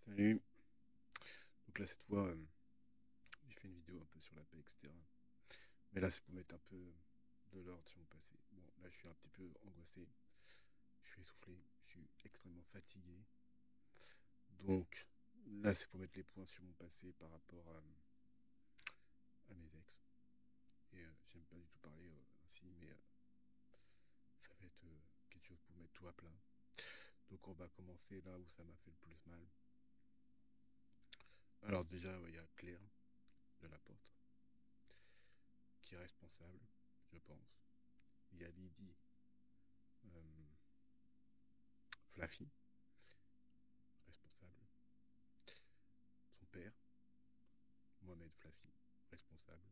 Salut. Donc là, cette fois, j'ai fait une vidéo un peu sur la paix, etc. Mais là, c'est pour mettre un peu de l'ordre sur mon passé. Bon, là, je suis un petit peu angoissé. Je suis essoufflé. Je suis extrêmement fatigué. Donc là, c'est pour mettre les points sur mon passé par rapport à mes ex. Et j'aime pas du tout parler ainsi, mais ça va être quelque chose pour mettre tout à plat. Donc on va commencer là où ça m'a fait le plus mal. Alors déjà, ouais, il y a Claire de la Porte qui est responsable, je pense. Il y a Lydie euh, Flaffy, responsable. Son père, Mohamed Flaffy, responsable.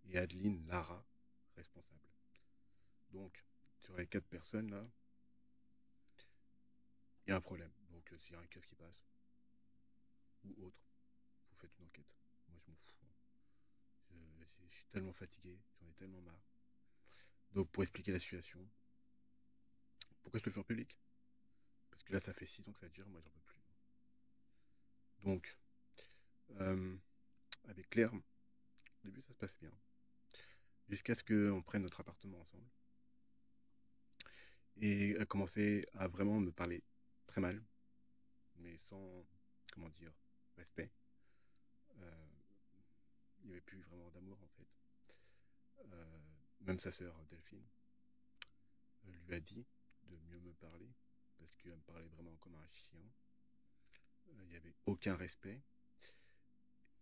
Et Adeline Lara, responsable. Donc, sur les 4 personnes là, il y a un problème. Donc, s'il y a un keuf qui passe, ou autre, vous faites une enquête. Moi, je m'en fous. Je suis tellement fatigué, j'en ai tellement marre. Donc, pour expliquer la situation, pourquoi je le fais en public? Parce que là, ça fait 6 ans que ça dure, moi, j'en peux plus. Donc, euh, avec Claire, au début, ça se passe bien. Jusqu'à ce qu'on prenne notre appartement ensemble. Et elle commençait à vraiment me parler très mal, mais sans, comment dire, respect. Euh, il n'y avait plus vraiment d'amour en fait. Euh, Même sa sœur Delphine lui a dit de mieux me parler parce qu'elle me parlait vraiment comme un chien. Il n'y avait aucun respect.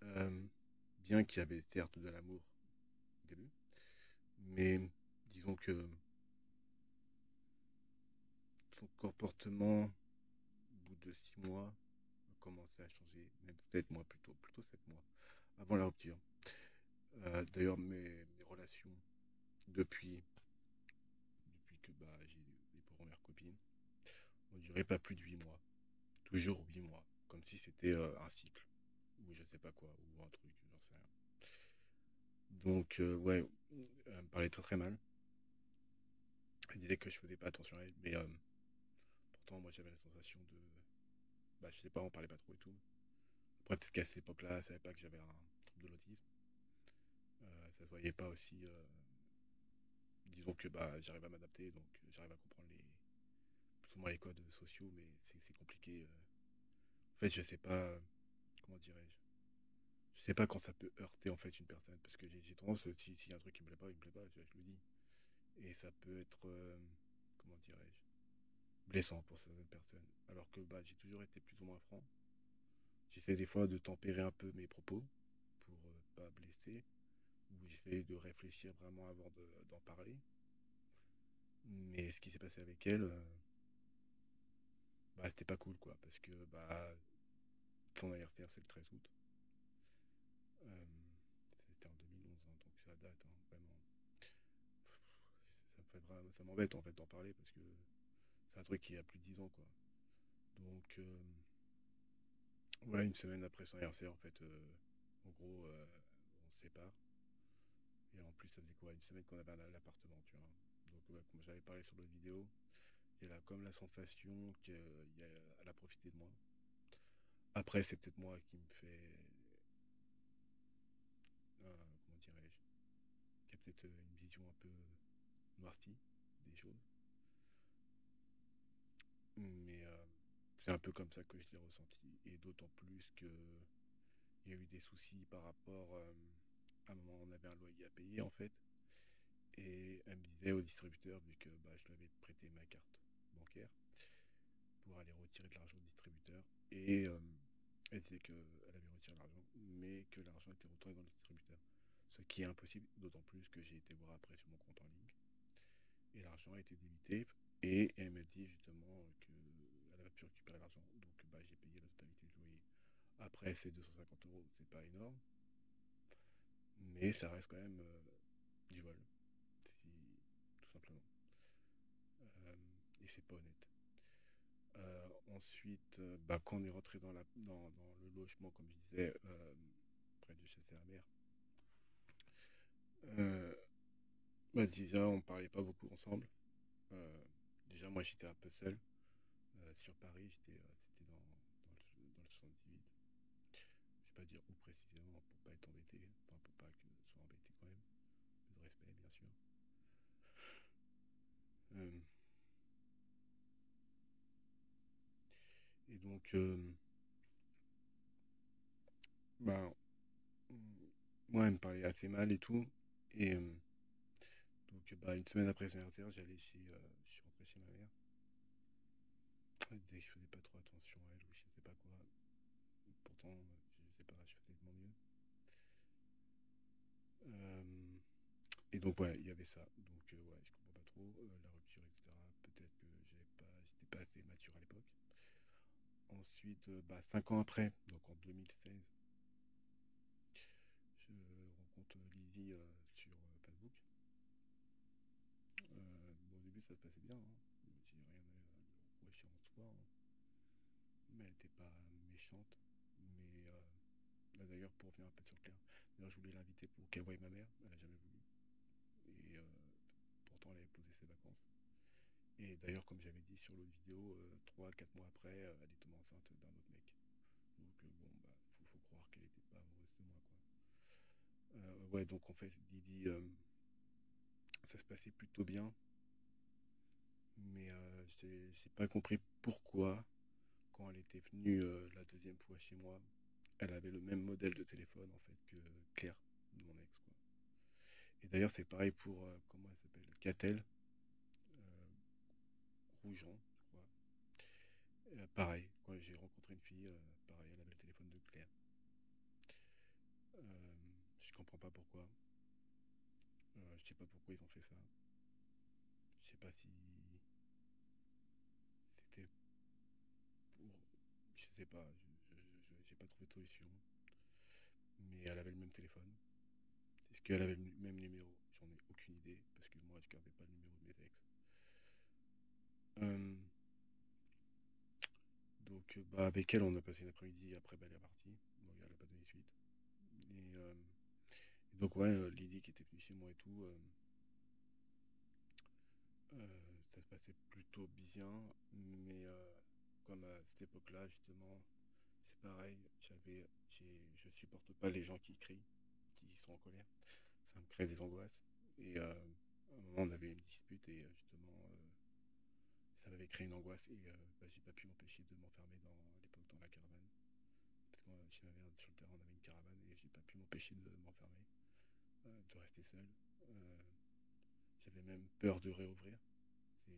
Euh, Bien qu'il y avait certes de l'amour au début, mais disons que son comportement, au bout de 6 mois, a commencé à changer, même 7 mois plutôt 7 mois, avant la rupture. D'ailleurs, mes relations depuis, depuis que j'ai mes premières copines ont duré pas plus de 8 mois. Toujours 8 mois. Comme si c'était un cycle. Ou je sais pas quoi. Ou un truc, j'en sais rien. Donc, ouais, elle me parlait très très mal. Elle disait que je faisais pas attention à elle. Mais pourtant, moi j'avais la sensation de. Bah, je sais pas, on parlait pas trop et tout. Après, peut-être qu'à cette époque-là, elle savait pas que j'avais un trouble de l'autisme. Ça se voyait pas aussi. Disons que j'arrive à m'adapter, donc j'arrive à comprendre plus ou moins les codes sociaux, mais c'est compliqué. En fait, je sais pas, comment dirais-je, je sais pas quand ça peut heurter en fait une personne, parce que j'ai tendance, si y a un truc qui me plaît pas, il me plaît pas, je le dis. Et ça peut être, comment dirais-je, blessant pour certaines personnes. Alors que j'ai toujours été plus ou moins franc. J'essaie des fois de tempérer un peu mes propos pour pas blesser, ou j'essaie de réfléchir vraiment avant d'en parler. Mais ce qui s'est passé avec elle, c'était pas cool quoi, parce que son anniversaire c'est le 13 août. Euh, C'était en 2011, hein, donc ça date, hein, vraiment. Ça m'embête en fait d'en parler parce que c'est un truc qui a plus de 10 ans quoi. Donc ouais, une semaine après son anniversaire en fait, en gros, on se sépare. Et en plus ça faisait quoi, une semaine qu'on avait l'appartement, tu vois. Donc ouais, comme j'avais parlé sur l'autre vidéo, elle a comme la sensation qu'elle a profité de moi. Après c'est peut-être moi qui me fais, comment dirais-je, qui a peut-être une vision un peu noircie des choses. Mais c'est un peu comme ça que je l'ai ressenti. Et d'autant plus que il y a eu des soucis par rapport, à un moment on avait un loyer à payer en fait. Et elle me disait au distributeur, vu que je lui avais prêté ma carte bancaire pour aller retirer de l'argent au distributeur. Et elle disait qu'elle avait retiré l'argent, mais que l'argent était retourné dans le distributeur. Ce qui est impossible, d'autant plus que j'ai été voir après sur mon compte en ligne. Et l'argent a été débité. Et elle m'a dit justement qu'elle avait pu récupérer l'argent. Donc j'ai payé la totalité du loyer. Après, c'est 250 euros, c'est pas énorme. Mais ça reste quand même du vol. Tout simplement. Euh, et c'est pas honnête. Ensuite, quand on est rentré dans le logement, comme je disais, près de chez sa mère, euh, déjà on parlait pas beaucoup ensemble. Euh, Déjà moi j'étais un peu seul sur Paris, c'était dans le 78. Je vais pas dire où précisément pour pas être embêté, enfin pour pas que je sois embêté quand même. De respect, bien sûr. Euh, et donc, bah, moi, elle me parlait assez mal et tout. Et donc, bah, une semaine après son anniversaire, je suis rentré chez ma mère. Elle disait que je faisais pas trop attention à elle ou je sais pas quoi. Pourtant, je sais pas, je faisais de mon mieux. Euh, et donc, voilà, il y avait ça. Donc, ouais, je comprends pas trop la rupture, etc. Peut-être que j'étais pas assez mature à l'époque. Ensuite, bah, 5 ans après, donc en 2016, je rencontre Lydie sur Facebook. Bon, au début, ça se passait bien, hein. J'ai rien à lui reprocher en soi, hein. Mais elle n'était pas méchante. Mais là, d'ailleurs, pour revenir un peu sur Claire, d'ailleurs, je voulais l'inviter pour qu'elle voie ma mère. Elle n'a jamais voulu. Et pourtant, elle avait posé ses vacances. Et d'ailleurs, comme j'avais dit sur l'autre vidéo, 3-4 mois après, elle est tombée enceinte d'un autre mec. Donc, bon, bah, faut croire qu'elle n'était pas amoureuse de moi, quoi. Ouais, donc en fait, Lydie, ça se passait plutôt bien. Mais j'ai pas compris pourquoi, quand elle était venue la deuxième fois chez moi, elle avait le même modèle de téléphone en fait que Claire, mon ex, quoi. Et d'ailleurs, c'est pareil pour, comment elle s'appelle, Catel, Rougeant, je crois. Pareil, quand j'ai rencontré une fille, pareil, elle avait le téléphone de Claire. Je comprends pas pourquoi. Je sais pas pourquoi ils ont fait ça. Je sais pas si c'était pour. Je sais pas, j'ai pas trouvé de solution. Mais elle avait le même téléphone. Est-ce qu'elle avait le même numéro? J'en ai aucune idée, parce que moi je gardais pas le numéro de mes ex. Euh, donc bah, avec elle on a passé une après-midi, après bah, elle est partie. Bon, elle a pas donné suite. Et donc ouais, Lydie qui était venue chez moi et tout, ça se passait plutôt bien, mais comme à cette époque-là justement, c'est pareil, je supporte pas les gens qui crient, qui sont en colère. Ça me crée des angoisses. Et à un moment, on avait une dispute et justement, ça m'avait créé une angoisse et bah, j'ai pas pu m'empêcher de m'enfermer à l'époque dans la caravane. Parce que chez ma mère, sur le terrain, on avait une caravane et j'ai pas pu m'empêcher de m'enfermer, de rester seul. Euh, J'avais même peur de réouvrir. C'est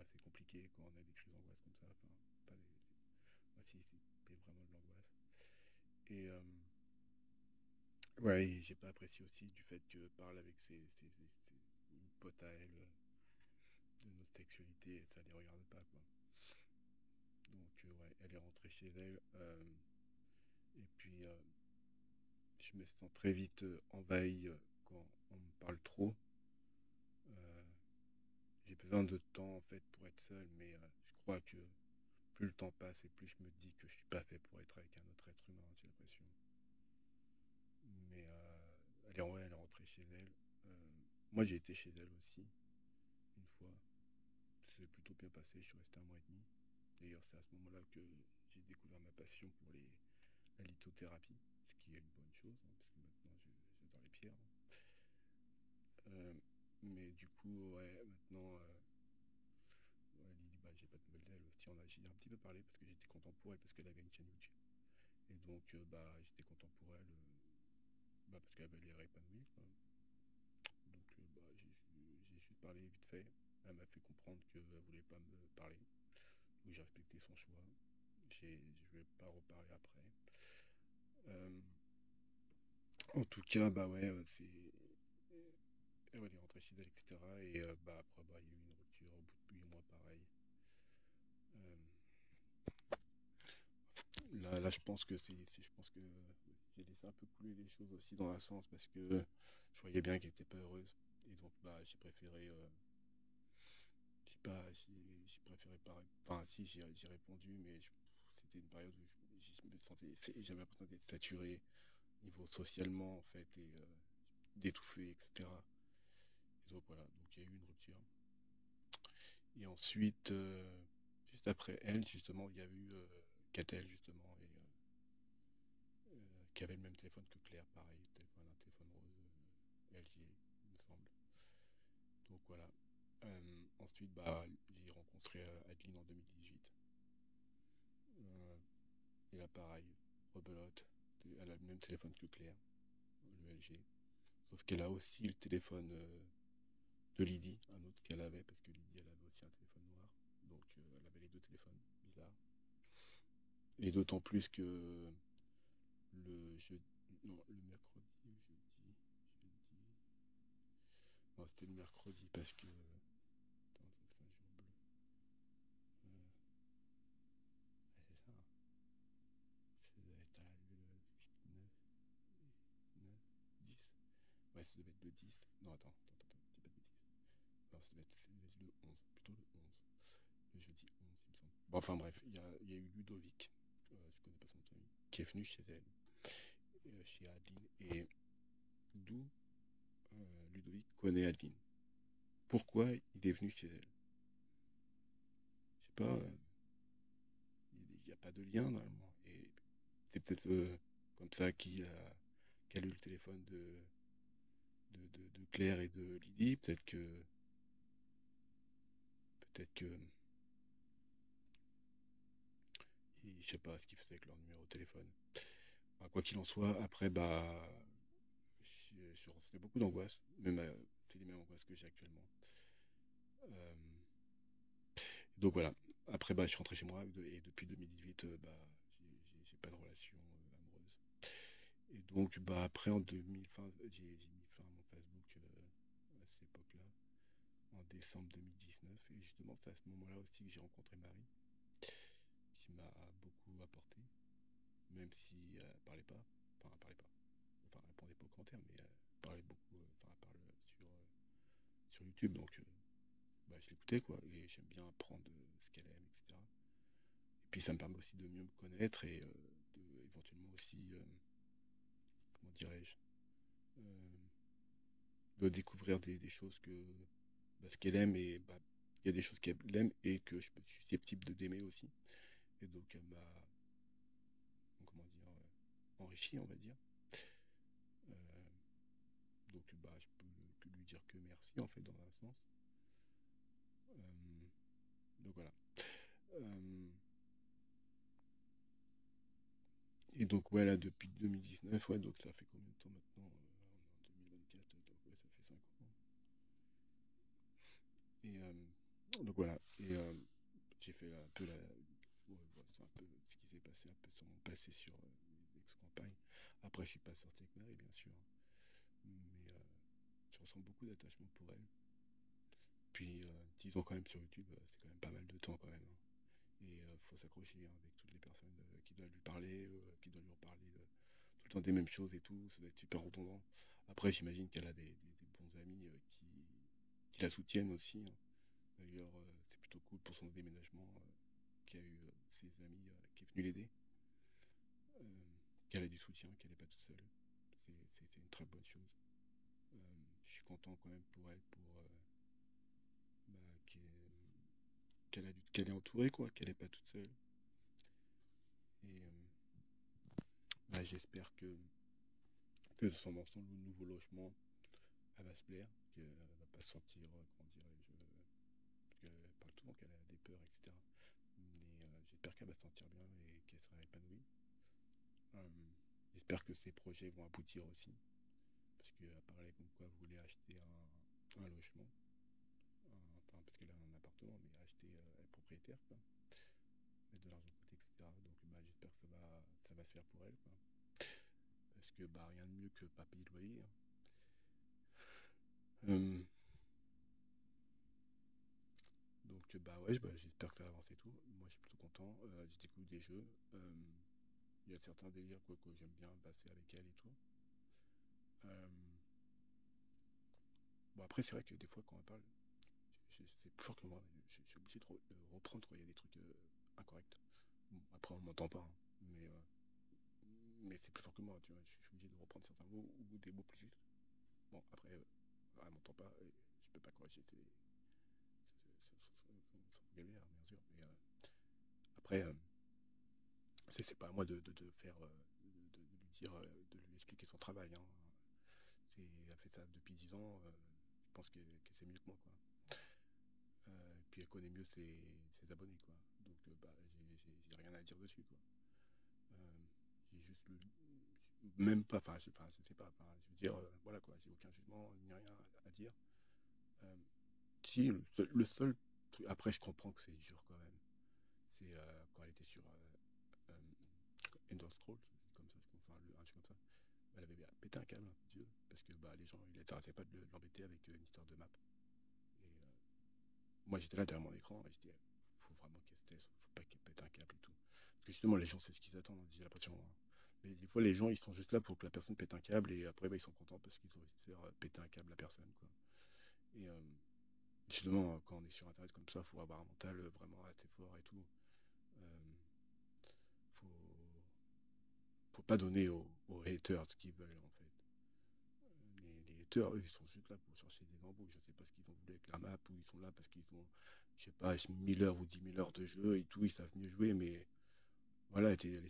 assez compliqué quand on a des crises d'angoisse comme ça. Enfin, pas des... Moi, si, c'était vraiment de l'angoisse. Et ouais, et j'ai pas apprécié aussi du fait que parle avec une pote à elle de notre sexualité, ça les regarde pas, quoi. Donc, ouais, elle est rentrée chez elle. Et puis, je me sens très vite envahi quand on me parle trop. Euh, j'ai besoin de temps, en fait, pour être seul, mais je crois que plus le temps passe et plus je me dis que je suis pas fait pour être avec un autre être humain, j'ai l'impression. Mais ouais, elle est rentrée chez elle. Euh, Moi, j'ai été chez elle aussi, une fois. C'est plutôt bien passé, je suis resté un mois et demi. D'ailleurs, c'est à ce moment-là que j'ai découvert ma passion pour la lithothérapie, ce qui est une bonne chose, hein, parce que maintenant j'adore les pierres. Euh, mais du coup, ouais, maintenant, ouais, Lily, bah, j'ai pas de nouvelles d'elle aussi. J'y ai un petit peu parlé parce que j'étais content pour elle, parce qu'elle avait une chaîne YouTube. Et donc, bah, j'étais content pour elle, bah, parce qu'elle avait l'air épanouie, quoi. Donc, bah, j'ai juste parlé vite fait. Elle m'a fait comprendre qu'elle voulait pas me parler. Donc, j'ai respecté son choix. Je vais pas reparler après. Euh, En tout cas, bah ouais, elle est rentrée chez elle, etc. Et bah après, bah, il y a eu une rupture au bout de 8 mois, pareil. Euh, là, je pense que je pense que j'ai laissé un peu couler les choses aussi dans un sens parce que je voyais bien qu'elle était pas heureuse. Et donc, bah, j'ai préféré, j'ai pas, j'ai préféré pas. Enfin, si, j'ai répondu, mais c'était une période où je me sentais, j'avais l'impression d'être saturé niveau socialement en fait et d'étouffer, etc. Et donc voilà, donc il y a eu une rupture. Et ensuite, juste après elle, justement, il y a eu Catel, justement. qui avait le même téléphone que Claire, pareil, un téléphone rose LG, il me semble. Donc voilà. Ensuite, bah, j'ai rencontré Adeline en 2018. Euh, et là, pareil, rebelote. Elle a le même téléphone que Claire, le LG. Sauf qu'elle a aussi le téléphone de Lydie, un autre qu'elle avait, parce que Lydie, elle avait aussi un téléphone noir. Donc elle avait les deux téléphones, bizarre. Et d'autant plus que le jeudi, non, le mercredi, non, c'était le mercredi parce que, attends, c'est un jour bleu. C'est ça, hein. Ça doit être le 8, 9, 9, 10. Ouais, ça devait être le 10. Non, attends, dis pas de bêtises. Non, ça devait être le 11, plutôt le 11. Le jeudi 11, il me semble. Bon, enfin bref, il y a eu Ludovic, je connais pas son nom de famille, qui est venu chez elle, chez Adeline, et d'où Ludovic connaît Adeline. Pourquoi il est venu chez elle? Je sais pas, il n'y a pas de lien normalement. Et c'est peut-être comme ça qu'il a eu le téléphone de Claire et de Lydie. Peut-être que, je sais pas ce qu'ils faisaient avec leur numéro de téléphone. Enfin, quoi qu'il en soit, après, bah, je ressentais beaucoup d'angoisse. Même, c'est les mêmes angoisses que j'ai actuellement. Euh, donc voilà. Après, bah, je suis rentré chez moi et depuis 2018, bah, j'ai pas de relation amoureuse. Et donc, bah, après, en 2000, j'ai mis fin à mon Facebook à cette époque-là, en décembre 2019. Et justement, c'est à ce moment-là aussi que j'ai rencontré Marie, qui m'a beaucoup apporté, même si elle parlait pas. Enfin, elle parlait pas. Enfin, elle répondait pas aux commentaires, mais elle parlait beaucoup. Enfin, elle parle sur YouTube, donc bah, je l'écoutais, quoi. Et j'aime bien apprendre ce qu'elle aime, etc. Et puis, ça me permet aussi de mieux me connaître et éventuellement aussi, comment dirais-je, euh, de découvrir des choses bah, ce qu'elle aime et bah, il y a des choses qu'elle aime et que je suis susceptible d'aimer aussi. Et donc elle m'a, comment dire, enrichi, on va dire. Euh, donc bah, je peux que lui dire que merci en fait dans un sens. Euh, donc voilà. Euh, et donc ouais là depuis 2019, ouais, donc ça fait combien de temps maintenant? On est en 2024, donc ouais, ça fait 5 ans. Et donc voilà. Et j'ai fait un peu ouais, c'est un peu ce qui s'est passé un peu sur mon passé sur mes ex-compagnes. Après, je suis pas sorti avec Marie, bien sûr, mais je ressens beaucoup d'attachement pour elle. Puis, 10 ans quand même sur YouTube, c'est quand même pas mal de temps quand même, hein. Et faut s'accrocher hein, avec toutes les personnes qui doivent lui parler, qui doivent lui reparler tout le temps des mêmes choses et tout. Ça doit être super redondant. Après, j'imagine qu'elle a des bons amis qui la soutiennent aussi, hein. D'ailleurs, c'est plutôt cool pour son déménagement qu'il y a eu ses amis qui est venu l'aider, euh, qu'elle a du soutien, qu'elle n'est pas toute seule. C'est une très bonne chose. Euh, je suis content quand même pour elle, pour bah, qu'elle est entourée, quoi, qu'elle n'est pas toute seule. Et bah, j'espère que dans son nouveau logement, elle va se plaire, qu'elle va pas se sentir, comment dirais-je, parce qu'elle parle souvent qu'elle a des peurs, etc. Mais j'espère qu'elle va se sentir bien et qu'elle sera épanouie. Euh, J'espère que ces projets vont aboutir aussi, parce qu'elle parlait comme quoi elle voulait acheter un logement, enfin parce qu'elle a un appartement, mais acheter être propriétaire, quoi, mettre de l'argent de côté, etc. Donc bah, j'espère que ça va se faire pour elle, quoi. Parce que bah, rien de mieux que pas payer de loyer, hein. Euh, donc bah ouais, bah, j'espère que ça va avancer et tout. Moi je suis plutôt content. Je découvre des jeux. Il y a certains délires quoi, que j'aime bien passer avec elle et tout. Euh, bon après c'est vrai que des fois quand on parle, c'est plus fort que moi. Je suis obligé de reprendre quand il y a des trucs incorrects. Bon, après on m'entend pas, hein, mais c'est plus fort que moi, tu vois. Je suis obligé de reprendre certains mots ou des mots plus justes. Bon après, elle m'entend pas et je peux pas corriger son vocabulaire, bien sûr. Mais après, c'est pas à moi de faire, de lui dire, de lui expliquer son travail, hein. Elle a fait ça depuis 10 ans, je pense qu'elle sait mieux que moi, quoi. Puis elle connaît mieux ses abonnés, quoi. Donc bah, j'ai rien à dire dessus, quoi. Euh, j'ai juste le, même pas, enfin, je sais pas, enfin, je veux dire, voilà, quoi, j'ai aucun jugement ni rien à dire. Euh, Si, le seul truc, après je comprends que c'est dur quand même, c'est quand elle était sur Ender Scrolls, comme ça, enfin, un jeu comme ça, elle avait pété un câble, hein, Dieu, parce que bah, les gens, ils n'arrêtaient pas de l'embêter avec une histoire de map. Et moi j'étais là derrière mon écran et je disais, faut vraiment qu'elle se taise, faut pas qu'elle pète un câble et tout. Parce que justement, les gens, c'est ce qu'ils attendent, hein, j'ai l'impression, hein. Mais des fois, les gens, ils sont juste là pour que la personne pète un câble et après, bah, ils sont contents parce qu'ils ont réussi à faire péter un câble à la personne, quoi. Et justement, quand on est sur Internet comme ça, il faut avoir un mental vraiment assez fort et tout. Euh, faut, faut pas donner aux haters ce qu'ils veulent, en fait. Les haters, eux, ils sont juste là pour chercher des embrouilles. Je sais pas ce qu'ils ont voulu avec la map, ou ils sont là parce qu'ils ont, je sais pas, 1000 heures ou 10 000 heures de jeu et tout, ils savent mieux jouer, mais voilà, elle était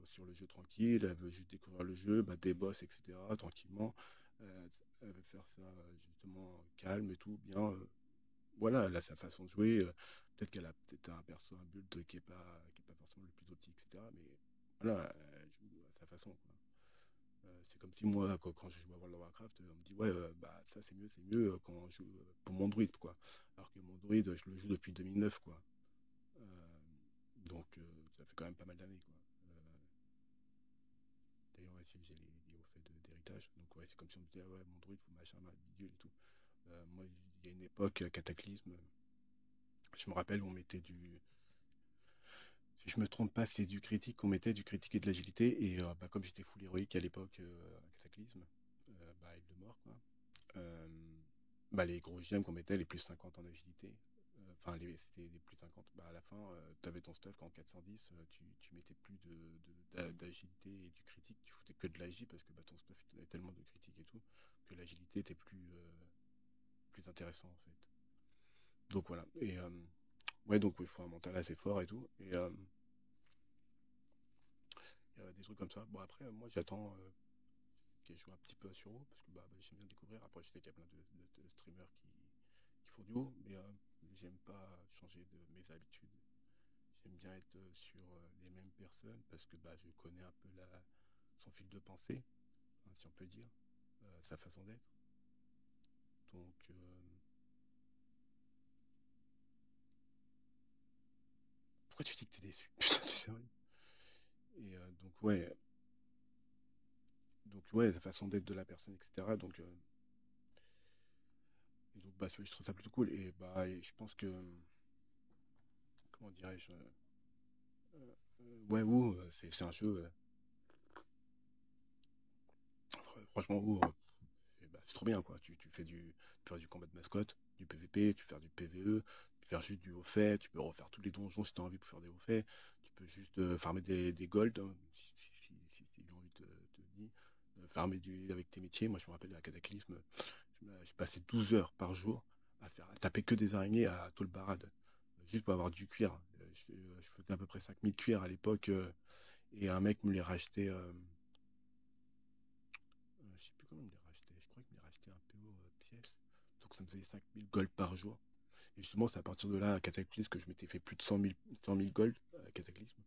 sur le jeu tranquille, elle veut juste découvrir le jeu, bah, des boss, etc., tranquillement. Elle veut faire ça justement calme et tout, bien. Voilà, elle a sa façon de jouer. Peut-être qu'elle a peut-être un perso, un build qui est pas forcément le plus optique, etc. Mais voilà, elle joue à sa façon, quoi. C'est comme si moi, quand je joue à World of Warcraft, on me dit, ouais, bah ça c'est mieux quand on joue pour mon druide, quoi. Alors que mon druide, je le joue depuis 2009, quoi. Euh, donc ça fait quand même pas mal d'années, quoi. D'ailleurs, ouais, j'ai les hauts faits d'héritage. Donc ouais, c'est comme si on me disait, ah ouais, mon druide, faut machin, ma bidule et tout. Moi, il y a une époque, Cataclysme, je me rappelle, on mettait du. Si je me trompe pas, c'est du critique, on mettait du critique et de l'agilité. Et bah, comme j'étais full héroïque à l'époque, à Cataclysme, bah, Île de mort, quoi. Euh, Bah, les gros gemmes qu'on mettait, les plus 50 en agilité, enfin, c'était les plus 50. Bah, à la fin, tu avais ton stuff quand 410, tu mettais plus d'agilité et du critique, tu foutais que de l'agi parce que bah, ton stuff il te donnait tellement de critique et tout, que l'agilité était plus intéressant, en fait. Donc voilà. Et ouais, donc il faut un mental assez fort et tout. Et il y a des trucs comme ça. Bon, après, moi, j'attends qu'elle joue un petit peu sur WoW parce que bah, j'aime bien découvrir. Après, je sais qu'il y a plein de streamers qui font du WoW, mais j'aime pas changer de mes habitudes. J'aime bien être sur les mêmes personnes parce que bah, je connais un peu son fil de pensée, hein, si on peut dire, sa façon d'être. Donc, pourquoi tu dis que t'es déçu? Putain, c'est sérieux. Et donc ouais, la façon d'être de la personne, etc. Et donc bah, je trouve ça plutôt cool. Et bah, et je pense que, comment dirais-je, ouais, WoW, c'est un jeu, franchement, WoW, bah, c'est trop bien, quoi. Tu fais du combat de mascotte, du PVP, tu fais du PVE, tu peux faire juste du haut fait, tu peux refaire tous les donjons si tu as envie pour faire des hauts faits, tu peux juste farmer des golds, hein, si tu as envie de dire, farmer avec tes métiers. Moi, je me rappelle à Cataclysme, je passais 12 heures par jour à taper que des araignées à Tolbarad, juste pour avoir du cuir. Je faisais à peu près 5000 cuirs à l'époque, et un mec me les rachetait. Je sais plus comment il me les rachetait. Je crois qu'il me les rachetait un peu aux pièces. Donc ça me faisait 5000 gold par jour. Et justement, c'est à partir de là, à Cataclysme, que je m'étais fait plus de 100 000 gold à Cataclysme.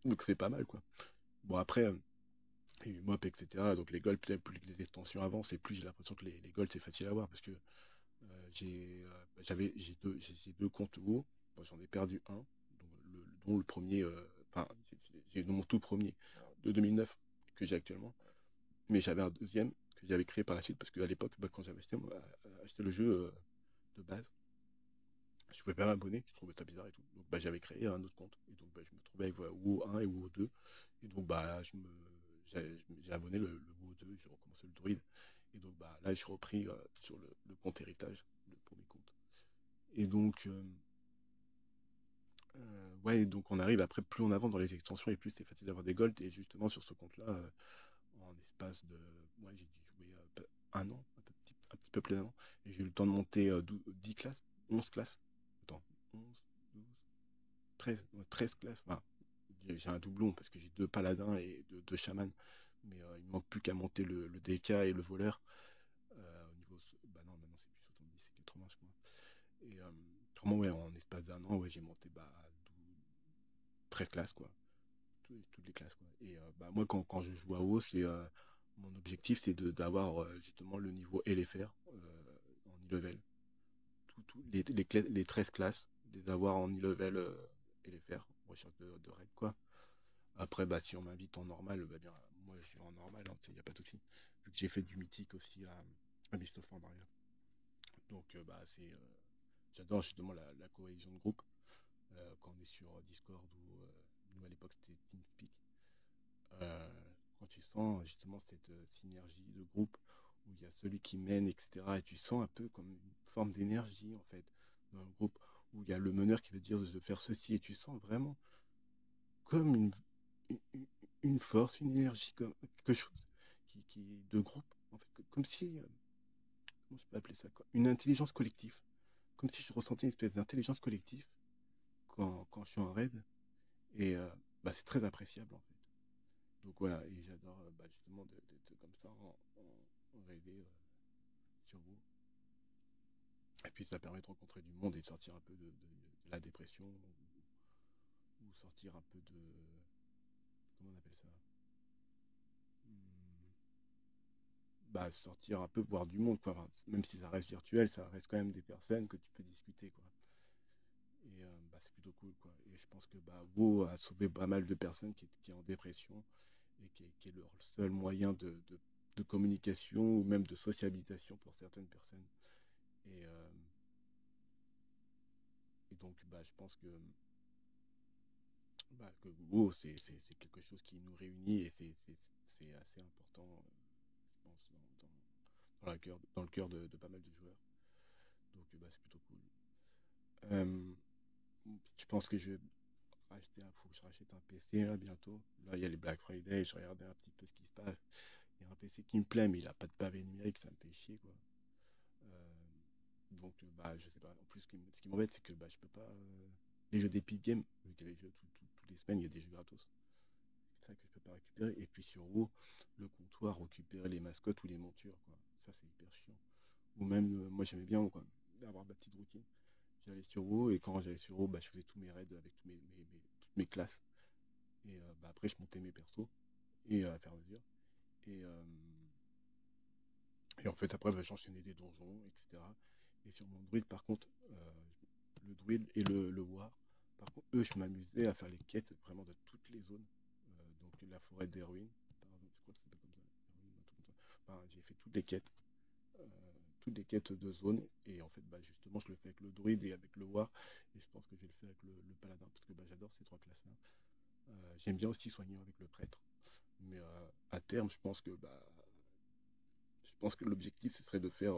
Donc c'est pas mal, quoi. Bon, après, il y a eu Mop, etc. Donc les golds, peut-être plus les extensions avancent, et plus j'ai l'impression que les golds, c'est facile à avoir. Parce que j'ai deux comptes WoW. Bon, j'en ai perdu un, dont le premier, enfin, j'ai mon tout premier de 2009 que j'ai actuellement. Mais j'avais un deuxième que j'avais créé par la suite parce qu'à l'époque, bah, quand j'avais acheté le jeu de base, je pouvais pas m'abonner, je trouvais ça bizarre et tout. Donc bah, j'avais créé un autre compte. Et donc bah, je me trouvais avec voilà, WoW 1 et WoW 2. Et donc bah, j'ai abonné le WoW 2, j'ai recommencé le druide. Et donc bah, là, j'ai repris sur le compte héritage, le premier compte. Et donc, ouais, donc on arrive après, plus on avance dans les extensions et plus c'est facile d'avoir des golds. Et justement, sur ce compte-là, en espace de. Moi, j'ai dû jouer un an, un petit peu plus d'un an. Et j'ai eu le temps de monter 10 classes, 11 classes. Attends, 11, 12, 13, ouais, 13 classes. Enfin, j'ai un doublon parce que j'ai deux paladins et deux chamans. Mais il me manque plus qu'à monter le DK et le voleur. Au niveau. Bah non, maintenant c'est plus 70, c'est 80, je crois. Et vraiment, ouais, en espace d'un an, ouais, j'ai monté 13 classes, quoi. Toutes les classes, quoi. Et bah, moi, quand je joue à WoW, mon objectif, c'est d'avoir justement le niveau LFR en e-level. Les 13 classes, les avoir en e-level LFR, recherche de raid, quoi. Après, bah, si on m'invite en normal, bah, bien, moi, je suis en normal, il n'y a pas de souci. Vu que j'ai fait du mythique aussi à Beast of Pandaria. Donc, j'adore justement la cohésion de groupe. Quand on est sur Discord ou nous à l'époque c'était TeamSpeak, euh, quand tu sens justement cette synergie de groupe où il y a celui qui mène, etc. Et tu sens un peu comme une forme d'énergie en fait dans le groupe où il y a le meneur qui veut dire de faire ceci et tu sens vraiment comme une, une force, une énergie, comme quelque chose de groupe en fait, comme si, comment je peux appeler ça, une intelligence collective, comme si je ressentais une espèce d'intelligence collective quand je suis en raid et bah, c'est très appréciable en fait. Donc voilà, et j'adore bah, justement d'être comme ça en raidé sur vous. Et puis ça permet de rencontrer du monde et de sortir un peu de la dépression ou sortir un peu de. Comment on appelle ça? Hmm, Bah, sortir un peu, voir du monde, quoi. Enfin, même si ça reste virtuel, ça reste quand même des personnes que tu peux discuter, quoi. Et bah, c'est plutôt cool, quoi. Et je pense que bah, WoW a sauvé pas mal de personnes qui est en dépression et qui est leur seul moyen de communication ou même de sociabilisation pour certaines personnes. Et, euh, et donc, bah, je pense que WoW, c'est quelque chose qui nous réunit et c'est assez important, je pense, dans le cœur de pas mal de joueurs. Donc, bah, c'est plutôt cool. Euh, je pense que faut que je rachète un PC là bientôt. Là, il y a les Black Friday, je regardais un petit peu ce qui se passe. Il y a un PC qui me plaît, mais il a pas de pavé numérique, ça me fait chier, quoi. Donc, bah, je sais pas. En plus, ce qui m'embête, c'est que bah, je peux pas. Les jeux d'Epic Games, vu qu'il y a les jeux toutes les semaines, il y a des jeux gratos. C'est ça que je peux pas récupérer. Et puis sur WoW, le comptoir, récupérer les mascottes ou les montures, quoi. Ça, c'est hyper chiant. Ou même, moi, j'aimais bien, quoi, avoir ma petite routine. J'allais sur WoW et quand j'allais sur WoW, bah, je faisais tous mes raids avec toutes mes classes. Et bah, après, je montais mes persos et à faire mesure. Et, et en fait, après, bah, j'enchaînais des donjons, etc. Et sur mon druide, par contre, le druide et le war, par contre, eux, je m'amusais à faire les quêtes vraiment de toutes les zones. Donc, la forêt des ruines, par exemple, c'est quoi ça s'appelle comme ça? Ruines, un truc comme ça. Enfin, j'ai fait euh, toutes les quêtes de zone. Et en fait, bah, justement, je le fais avec le druide et avec le war. Et je pense que je vais le faire avec le paladin, parce que bah, j'adore ces trois classes-là. J'aime bien aussi soigner avec le prêtre. Mais à terme, je pense que l'objectif, ce serait de faire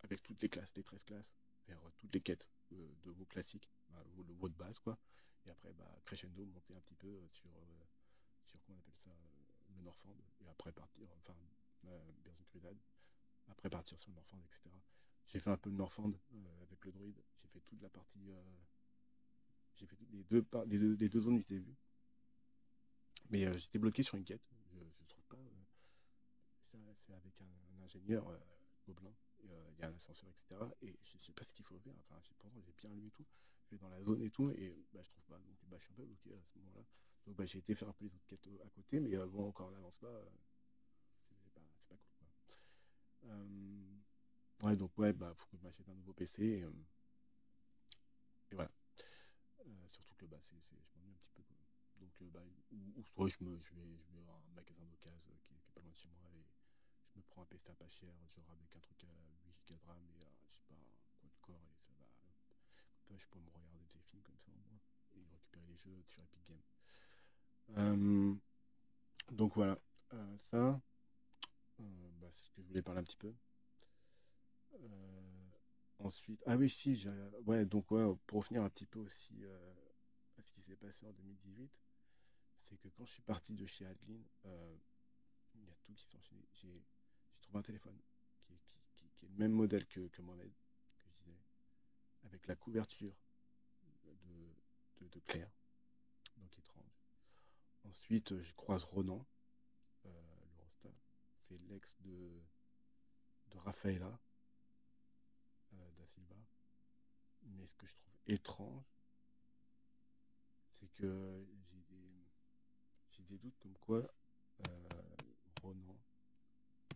avec toutes les classes, les 13 classes, faire toutes les quêtes de WoW classiques, bah, le WoW de base, quoi. Et après, bah, crescendo, monter un petit peu sur comment on appelle ça, le Norfand, et après partir, enfin, Berzin Crusade, après partir sur le Norfand, etc. J'ai fait un peu de Norfand avec le druide, j'ai fait toute la partie, j'ai fait les deux zones du début, mais j'étais bloqué sur une quête, je trouve pas, c'est avec un ingénieur gobelin. Il y a un ascenseur, etc. Et je sais pas ce qu'il faut faire. Enfin, pourtant, j'ai bien lu et tout. Je vais dans la zone et tout, et bah, je trouve pas. Donc, bah, je suis un peu bloqué à ce moment-là. Donc, bah, j'ai été faire un peu les autres quêtes à côté, mais bon, quand on n'avance pas, c'est pas cool, quoi. Ouais, donc, ouais, bah, faut que je m'achète un nouveau PC. Et voilà. Surtout que bah, je m'ennuie un petit peu, quoi. Donc, bah, ou soit je vais à un magasin d'occasion qui est pas loin de chez moi et je me prends un PC à pas cher, genre avec un truc à 8 Go de RAM et je sais pas, quoi de corps et ça va. Comme ça, je peux me regarder des films comme ça en moi et récupérer les jeux sur Epic Games. Euh, donc voilà, ça, bah, c'est ce que je voulais parler un petit peu. Ensuite, ah oui, si, ouais, donc ouais, pour revenir un petit peu aussi à ce qui s'est passé en 2018, c'est que quand je suis parti de chez Adeline, il y a tout qui s'est enchaîné. J'ai trouvé un téléphone qui est le même modèle que Mohamed, que je disais, avec la couverture de Claire, donc Ensuite, je croise Ronan, le Rosta. C'est l'ex de Rafaela da Silva. Mais ce que je trouve étrange, c'est que j'ai des doutes comme quoi Ronan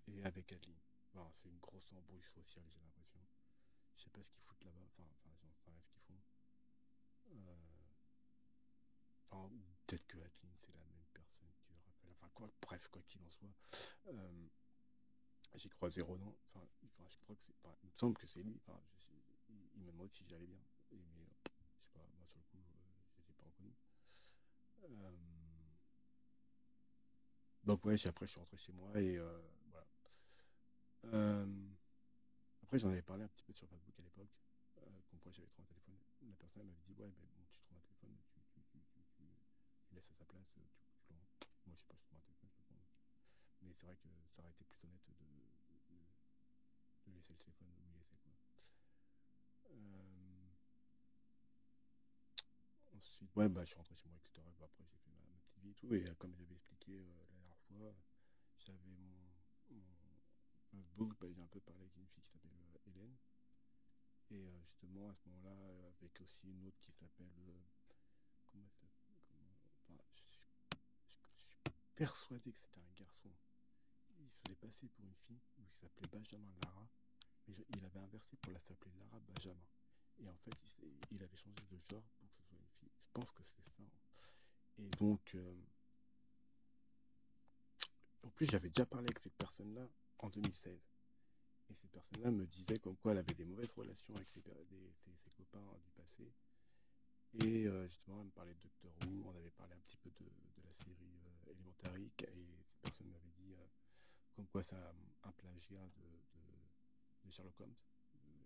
est avec Adeline. Enfin, c'est une grosse embrouille sociale, j'ai l'impression. Je sais pas ce qu'ils foutent là-bas, enfin, ce qu'ils font. Euh, Enfin, ou peut-être que Adeline, c'est la même personne que Raphaël. Enfin, quoi, bref, quoi qu'il en soit. Euh, j'ai croisé Ronan. Je crois que c'est. Enfin, il me semble que c'est lui. Il me demande si j'allais bien. Mais, je sais pas, moi, sur le coup, je ne l'ai pas reconnu. Euh, donc, ouais, après, je suis rentré chez moi et voilà. Euh, Après, j'en avais parlé un petit peu sur Facebook à l'époque. Comme quoi j'avais trouvé un téléphone. La personne m'avait dit, ouais, ben, bon, tu trouves un téléphone, tu laisses à sa place, tu le rends. Moi, je sais pas, je trouve un téléphone, je le prends. Mais c'est vrai que ça aurait été plus honnête de laisser le téléphone où il était, quoi. Euh, Ensuite, ouais, bah, je suis rentré chez moi, etc. Bah, après, j'ai fait ma petite vie et tout. Et comme j'avais expliqué la dernière fois, j'avais mon Facebook, bah, j'ai un peu parlé avec une fille qui s'appelle Hélène. Et justement, à ce moment-là, avec aussi une autre qui s'appelle. Comment ça enfin, je suis persuadé que c'était un garçon. Il se faisait passer pour une fille, il s'appelait Benjamin Lara. Mais il avait inversé pour la s'appeler Lara Benjamin. Et en fait, il avait changé de genre pour que ce soit une fille. Je pense que c'est ça, hein. Et donc, en plus, j'avais déjà parlé avec cette personne-là en 2016. Et cette personne-là me disait comme quoi elle avait des mauvaises relations avec ses copains du passé. Et justement, elle me parlait de Doctor Who. On avait parlé un petit peu de la série Elementary. Et cette personne m'avait dit comme quoi c'est un plagiat de Sherlock Holmes,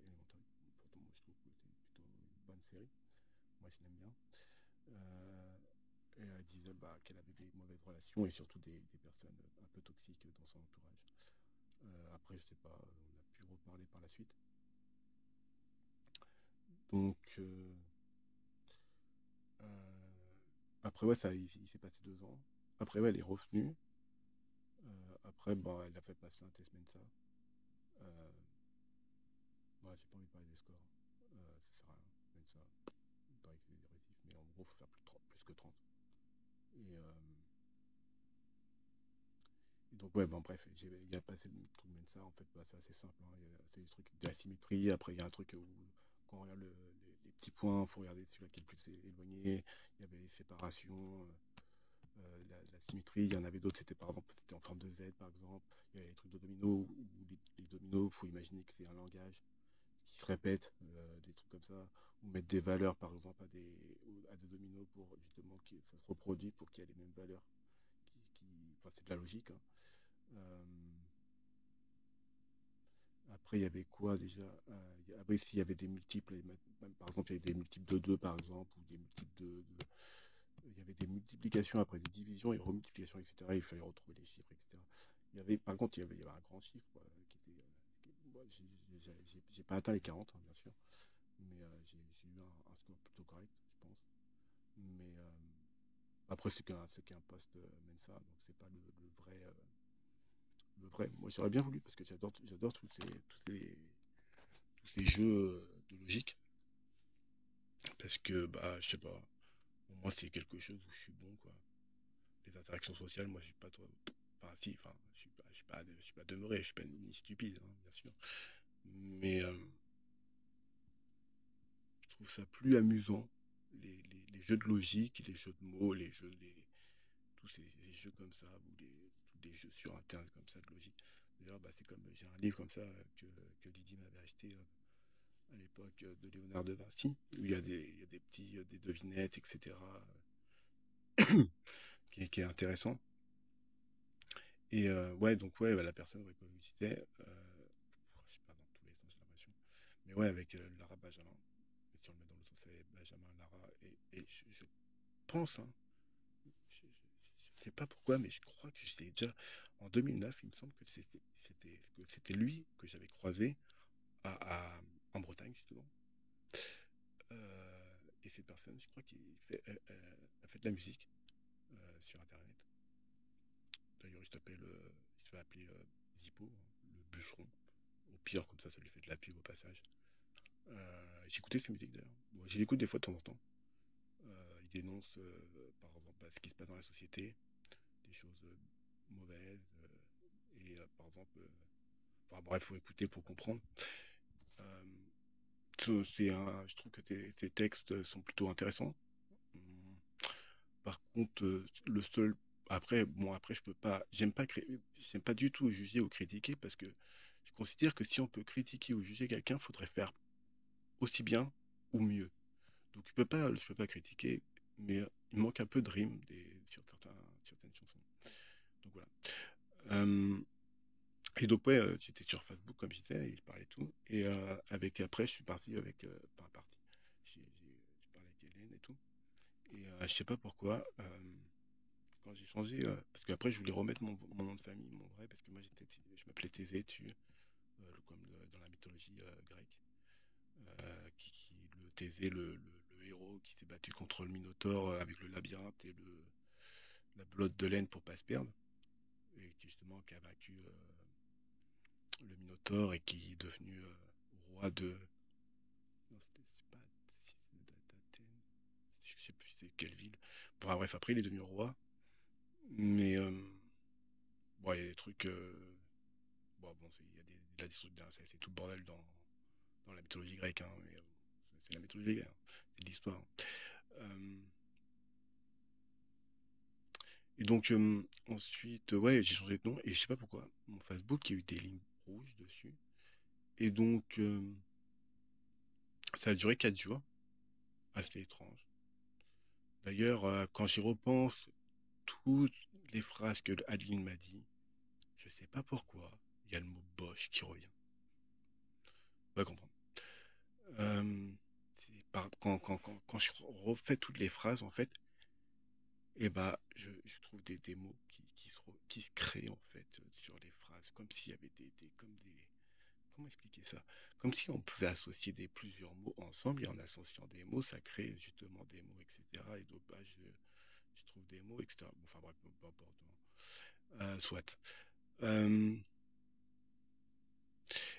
Elementary. Pourtant, moi, je trouve que c'est plutôt une bonne série. Moi, je l'aime bien. Euh, et elle disait bah, qu'elle avait des mauvaises relations et surtout des personnes un peu toxiques dans son entourage. Après, je sais pas, on a pu reparler par la suite. Donc, après, ouais, il s'est passé 2 ans. Après, ouais, elle est revenue. Après, bah, elle a fait passer un test Mensa. Euh, Ouais, j'ai pas envie de parler des scores. Ça sert à rien. Mensa, il paraît que c'est dérisif, mais en gros, il faut faire plus que 30. Et, et donc, ouais, bon, bref, il y a passé le truc Mensa. En fait, bah, c'est assez simple, hein. C'est des trucs d'asymétrie. Après, il y a un truc où, quand on regarde les petits points, il faut regarder celui qui est le plus éloigné. Il y avait les séparations. La symétrie, il y en avait d'autres, c'était par exemple c'était en forme de Z par exemple. Il y avait les trucs de domino où les dominos, il faut imaginer que c'est un langage qui se répète, des trucs comme ça, ou mettre des valeurs par exemple à des dominos pour justement que ça se reproduise pour qu'il y ait les mêmes valeurs. Enfin, c'est de la logique, hein. Euh, Après, il y avait quoi déjà? Après, s'il y avait des multiples, par exemple, il y avait des multiples de 2 par exemple, ou des multiples il y avait des multiplications après des divisions et remultiplications, etc. Il fallait retrouver les chiffres, etc. Par contre, il y avait un grand chiffre quoi, qui était. Moi, j'ai pas atteint les 40, hein, bien sûr, mais j'ai eu un score plutôt correct, je pense. Mais après, c'est qu'un poste Mensa, donc c'est pas le vrai. Le vrai. Moi, j'aurais bien voulu parce que j'adore tous ces jeux de logique. Parce que, bah, je sais pas, pour moi, c'est quelque chose où je suis bon, quoi. Les interactions sociales, moi, je suis pas trop. Enfin, si, enfin, je suis pas demeuré, je suis pas ni stupide, hein, bien sûr. Mais je trouve ça plus amusant, les jeux de logique, les jeux de mots, tous ces jeux comme ça, ou tous les jeux sur Internet comme ça de logique. D'ailleurs, bah, c'est comme j'ai un livre comme ça que Lydie m'avait acheté à l'époque de Léonard de Vinci, où il y a des petits des devinettes, etc., qui est intéressant. Et ouais, donc ouais, bah, la personne ouais, que vous citez, je sais pas dans tous les sens, j'ai l'impression. Mais ouais, avec Lara Benjamin. Et si on le met dans le sens, c'est Benjamin, Lara. Et je pense, hein, je sais pas pourquoi, mais je crois que j'étais déjà. En 2009, il me semble que c'était lui que j'avais croisé en Bretagne, justement. Et cette personne, je crois qu'il a fait de la musique sur Internet. il se fait appeler Zippo, hein, le bûcheron. Au pire, comme ça lui fait de la pub au passage. J'écoutais ses musiques d'ailleurs. Bon, je l'écoute des fois de temps en temps. Il dénonce, par exemple, ce qui se passe dans la société, des choses mauvaises. Par exemple, enfin bref, faut écouter pour comprendre. Euh, je trouve que tes textes sont plutôt intéressants. Hum, Par contre, le seul. Après, bon, après, je peux pas. J'aime pas du tout juger ou critiquer parce que je considère que si on peut critiquer ou juger quelqu'un, il faudrait faire aussi bien ou mieux. Donc, je peux pas critiquer, mais il manque un peu de rime certaines chansons. Donc voilà. Euh, et donc, ouais, j'étais sur Facebook, comme je disais, et je parlais tout. Après, je suis parti avec. Pas parti. J'ai parlé avec Hélène et tout. Je sais pas pourquoi. Quand j'ai changé, parce qu'après, je voulais remettre mon nom de famille, mon vrai, parce que moi, je m'appelais Thésée, comme dans la mythologie grecque. Le Thésée, le héros qui s'est battu contre le Minotaure avec le labyrinthe et la belote de laine pour pas se perdre. Et qui a vaincu le Minotaure et qui est devenu roi de. Non, c'est pas. Si, c'est d'Athènes. Je sais plus c'est quelle ville. Bon, bref, après, il est devenu roi. Mais bon, il y a des trucs. Bon, il a des trucs. C'est tout le bordel dans la mythologie grecque. Hein, mais c'est la mythologie grecque. Hein, c'est de l'histoire. Hein. Euh, et donc, ensuite, ouais, j'ai changé de nom. Et je sais pas pourquoi. Mon Facebook, il y a eu des lignes rouges dessus. Et donc, ça a duré 4 jours. Assez étrange. D'ailleurs, quand j'y repense, toutes les phrases que Adeline m'a dit, je sais pas pourquoi, il y a le mot Bosch qui revient. On va comprendre. Euh, quand je refais toutes les phrases, en fait, et bah, je trouve des mots qui se créent, en fait, sur les phrases, comme s'il y avait comme des, comment expliquer ça? Comme si on pouvait associer plusieurs mots ensemble, et en associant des mots, ça crée justement des mots, etc. Et donc, bah, je trouve des mots, etc. Bon, enfin bref, peu importe. Soit. Euh,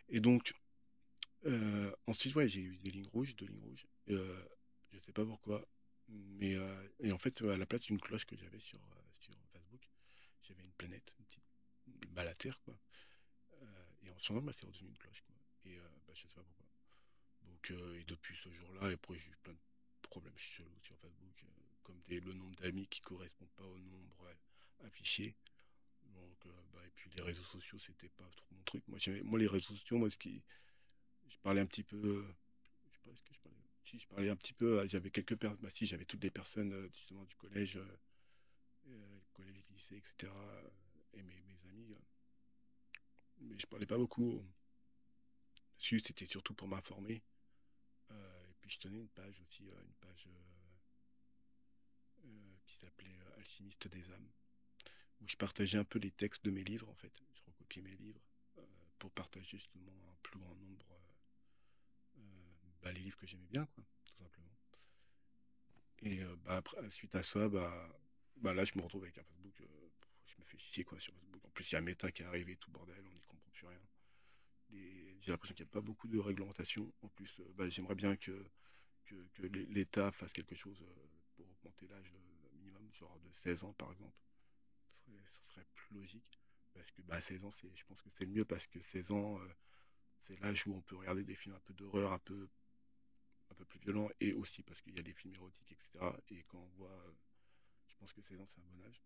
et donc, ensuite, ouais, j'ai eu des lignes rouges, deux lignes rouges. Je sais pas pourquoi. Et en fait, à la place d'une cloche que j'avais sur Facebook, j'avais une planète, une petite balle à terre, quoi. Et en changeant, bah, c'est redevenu une cloche, quoi. Bah, je sais pas pourquoi. Donc, et depuis ce jour-là, et après, j'ai eu plein de problèmes chelous sur Facebook, comme le nombre d'amis qui correspond pas au nombre affiché. Donc, bah, et puis les réseaux sociaux, c'était pas trop mon truc. Moi, les réseaux sociaux, je parlais un petit peu. Je sais pas, est-ce que je parlais. Si, je parlais un petit peu. J'avais quelques personnes. Bah, si, j'avais toutes les personnes justement du collège, collège, lycée, etc. Et mes amis. Mais je parlais pas beaucoup dessus. C'était surtout pour m'informer. Et puis, je tenais une page aussi, une page qui s'appelait Alchimiste des âmes, où je partageais un peu les textes de mes livres, en fait. Je recopiais mes livres pour partager justement un plus grand nombre bah, les livres que j'aimais bien, quoi, tout simplement. Bah, après, suite à ça, bah là, je me retrouve avec un Facebook. Je me fais chier, quoi, sur Facebook. En plus, il y a Meta qui est arrivé, tout bordel, on n'y comprend plus rien. J'ai l'impression qu'il n'y a pas beaucoup de réglementation. En plus, bah, j'aimerais bien que l'État fasse quelque chose pour augmenter l'âge minimum, genre de 16 ans, par exemple. Ce serait plus logique. Parce que bah, 16 ans, je pense que c'est le mieux parce que 16 ans, c'est l'âge où on peut regarder des films un peu d'horreur, un peu plus violents, et aussi parce qu'il y a des films érotiques, etc. Et quand on voit, je pense que 16 ans, c'est un bon âge.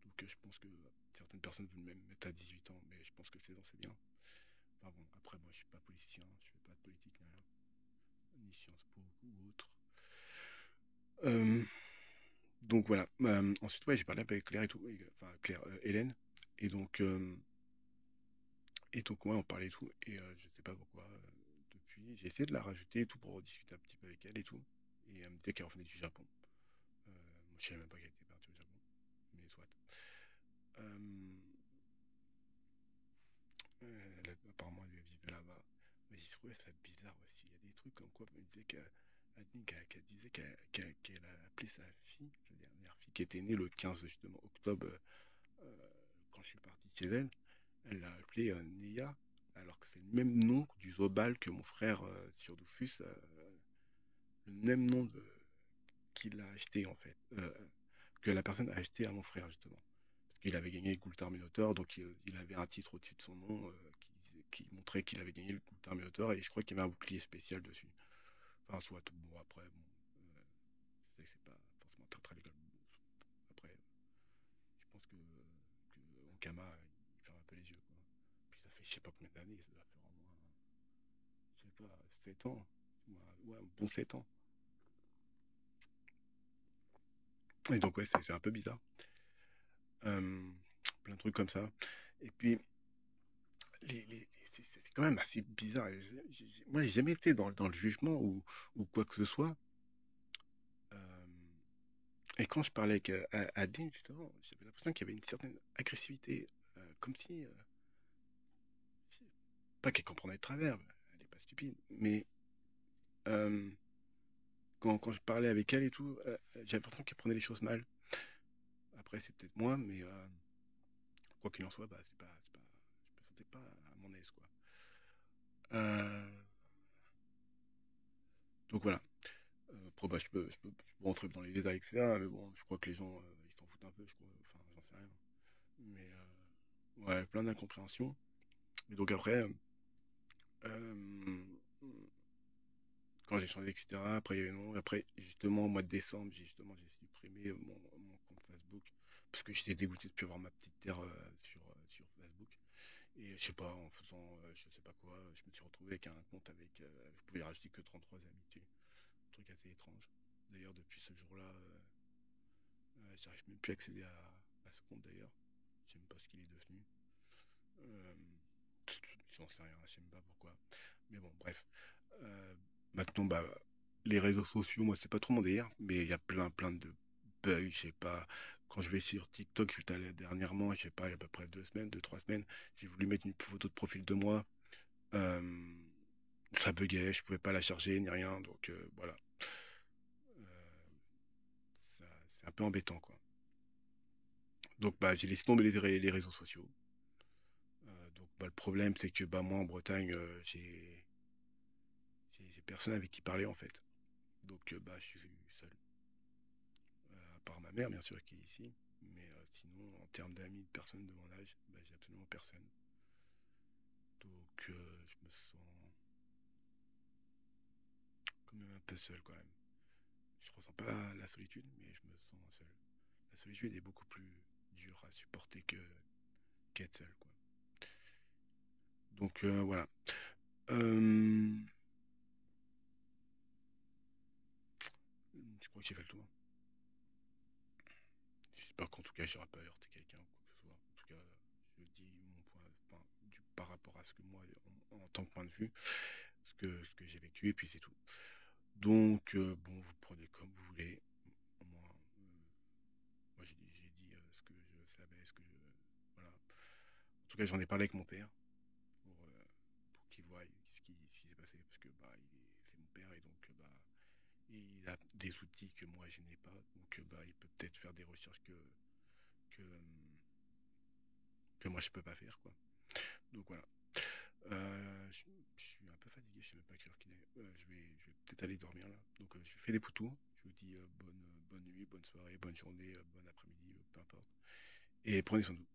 Donc je pense que certaines personnes veulent même mettre à 18 ans, mais je pense que 16 ans, c'est bien. Enfin bon, après, moi, je suis pas politicien, je fais pas de politique, ni rien, ni Sciences Po ou autre. Euh, donc voilà. Ensuite, ouais, j'ai parlé avec Claire et tout, enfin Claire, Hélène, et donc, ouais, on parlait et tout, et je sais pas pourquoi, depuis, j'ai essayé de la rajouter et tout pour discuter un petit peu avec elle et tout, et elle me disait qu'elle revenait du Japon. Moi, je savais même pas qu'elle était partie au Japon, mais soit. Euh, Apparemment, elle vivait là-bas. Mais j'ai trouvé ça bizarre aussi. Il y a des trucs comme quoi, elle me disait qu'elle disait qu'elle a appelé sa fille, sa dernière fille, qui était née le 15 justement octobre chez elle, elle l'a appelé Neya, alors que c'est le même nom du Zobal que mon frère sur Dofus, le même nom qu'il a acheté en fait, que la personne a acheté à mon frère justement. Parce qu'il avait gagné le Goultar Minotaur, donc il avait un titre au-dessus de son nom qui montrait qu'il avait gagné le Goultar Minotaur, et je crois qu'il y avait un bouclier spécial dessus. Enfin, soit, bon, après, bon, je sais que c'est pas forcément très très légal. Après, je pense que Ankama, il ferme un peu les yeux, quoi. Puis ça fait je sais pas combien d'années, ça doit faire au moins, je sais pas, 7 ans. Ouais, un bon 7 ans. Et donc, ouais, c'est un peu bizarre. Euh, Plein de trucs comme ça. Et puis, c'est quand même assez bizarre. Moi, j'ai jamais été dans le jugement ou quoi que ce soit. Euh, et quand je parlais avec Adine, justement, j'avais l'impression qu'il y avait une certaine agressivité. Comme si, pas qu'elle comprenait de travers, elle n'est pas stupide, mais euh, quand je parlais avec elle et tout, j'avais l'impression qu'elle prenait les choses mal. Après, c'est peut-être moi, mais quoi qu'il en soit, bah, je me sentais pas à mon aise, quoi. Euh, donc voilà. Après, bah, je peux rentrer dans les détails, etc. Mais bon, je crois que les gens, ils s'en foutent un peu, je crois. Enfin, j'en sais rien. Mais ouais, plein d'incompréhension. Et donc après, quand j'ai changé, etc., après, il y a eu non. Après, justement, au mois de décembre, j'ai supprimé mon compte Facebook. Parce que j'étais dégoûté de plus avoir ma petite terre sur Facebook. Et je sais pas, en faisant je sais pas quoi, je me suis retrouvé avec un compte avec. Je pouvais rajouter que 33 amitiés. Un truc assez étrange. D'ailleurs, depuis ce jour-là, j'arrive même plus à accéder à ce compte d'ailleurs. Je sais même pas ce qu'il est devenu. Euh, J'en sais rien, je sais même pas pourquoi. Mais bon, bref. Euh, Maintenant, bah, les réseaux sociaux, moi, c'est pas trop mon délire, mais il y a plein de bugs, je sais pas. Quand je vais sur TikTok, je suis allé dernièrement, je sais pas, il y a à peu près 2 semaines, 3 semaines, j'ai voulu mettre une photo de profil de moi. Euh, Ça buguait, je pouvais pas la charger ni rien, donc voilà. C'est un peu embêtant, quoi. Donc, bah, j'ai laissé tomber les réseaux sociaux. Donc, bah, le problème, c'est que bah, moi, en Bretagne, j'ai personne avec qui parler, en fait. Donc, bah, je suis seul. À part ma mère, bien sûr, qui est ici. Mais sinon, en termes d'amis, de personnes de mon âge, bah, j'ai absolument personne. Donc, je me sens quand même un peu seul, quand même. Je ressens pas la solitude, mais je me sens seul. La solitude est beaucoup plus dure à supporter que qu'être seul, quoi. Donc, voilà. Euh, je crois que j'ai fait le tour. J'espère qu'en tout cas, j'aurais pas heurté quelqu'un ou quoi que ce soit. En tout cas, je dis mon point, enfin, par rapport à ce que moi, en tant que point de vue, ce que j'ai vécu, et puis c'est tout. Donc, bon, vous prenez comme vous voulez. Moi, moi j'ai dit ce que je savais, ce que je. Voilà. En tout cas, j'en ai parlé avec mon père pour qu'il voie ce qui s'est passé, parce que bah, c'est mon père, et donc bah, il a des outils que moi je n'ai pas, donc bah, il peut peut-être faire des recherches que moi je peux pas faire, quoi. Donc voilà. Je suis un peu fatigué, je sais même pas quelle heure qu'il est. Je vais peut-être aller dormir là. Donc je fais des poutous. Je vous dis bonne nuit, bonne soirée, bonne journée, bon après-midi, peu importe. Et prenez soin de vous.